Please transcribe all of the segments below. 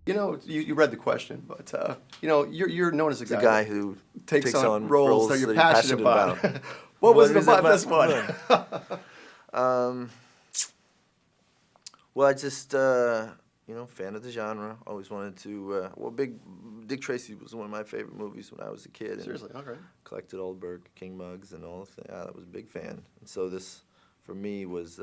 You know, you read the question, but you know, you're known as a The guy guy who takes on roles that you're passionate about. What was it about this one? Well, I just, fan of the genre. Always wanted to. Dick Tracy was one of my favorite movies when I was a kid. Seriously, okay. Collected old Burger King mugs and all of that. Yeah, I was a big fan. And so this, for me, was,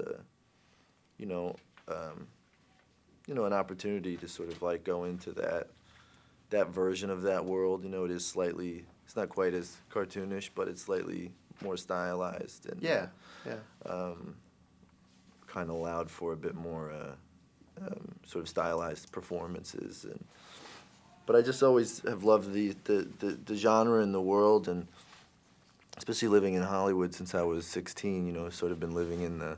an opportunity to sort of like go into that version of that world. You know, it is slightly. It's not quite as cartoonish, but it's slightly more stylized and Yeah. kind of allowed for a bit more sort of stylized performances. But I just always have loved the genre and the world, and especially living in Hollywood since I was 16. You know, sort of been living in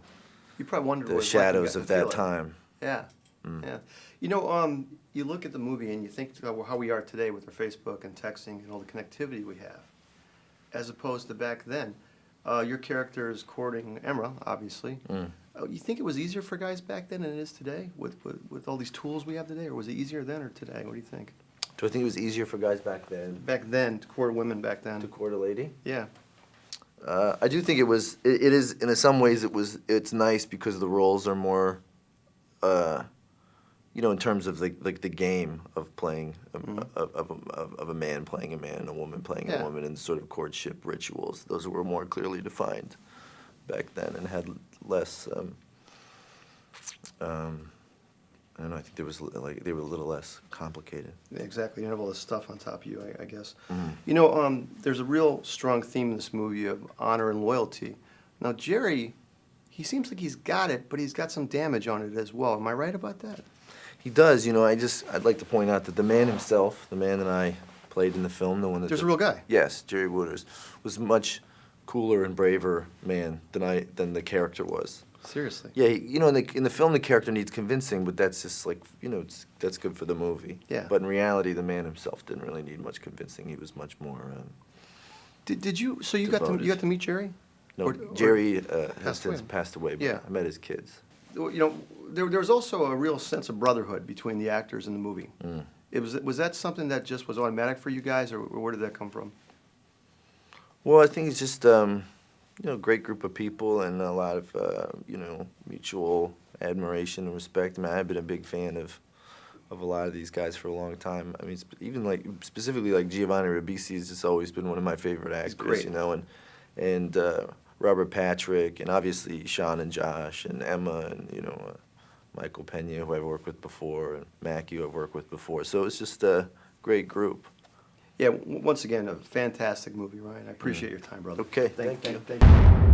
You probably wondered what the it's like when you shadows got of to feel that it. time. Yeah. Yeah. You know, you look at the movie and you think about how we are today with our Facebook and texting and all the connectivity we have, as opposed to back then. Your character is courting Emra, obviously. You think it was easier for guys back then than it is today with all these tools we have today, or was it easier then or today? What do you think? Do I think it was easier for guys back then Back then, to court women back then. to court a lady? Yeah. I do think it was. It is in some ways. It's nice because the roles are more. In terms of the game of playing of a man playing a man and a woman playing a woman, and sort of courtship rituals. Those were more clearly defined back then and had less. I don't know. I think there was they were a little less complicated. Yeah, exactly. You have all this stuff on top of you, I guess. Mm-hmm. You know, there's a real strong theme in this movie of honor and loyalty. Now, Jerry, he seems like he's got it, but he's got some damage on it as well. Am I right about that? He does. You know, I'd like to point out that the man himself, the man that I played in the film, the one that There's a real guy. Yes, Jerry Wooters, was much cooler and braver man than the character was. Seriously. Yeah, in the film the character needs convincing, but that's just that's good for the movie. Yeah. But in reality, the man himself didn't really need much convincing. He was much more. Did you? So you got to meet Jerry? No, Jerry has since passed away. But Yeah. I met his kids. You know, there was also a real sense of brotherhood between the actors in the movie. Was that something that just was automatic for you guys, or where did that come from? Well, I think it's just a great group of people and a lot of mutual admiration and respect. I mean, I've been a big fan of a lot of these guys for a long time. I mean, even specifically Giovanni Ribisi has just always been one of my favorite actors. Great. You know, and Robert Patrick, and obviously Sean and Josh and Emma, and Michael Pena, who I've worked with before, and Mackie, who I've worked with before. So it's just a great group. Yeah, once again, a fantastic movie, Ryan. I appreciate your time, brother. Okay, thank you. Thank you.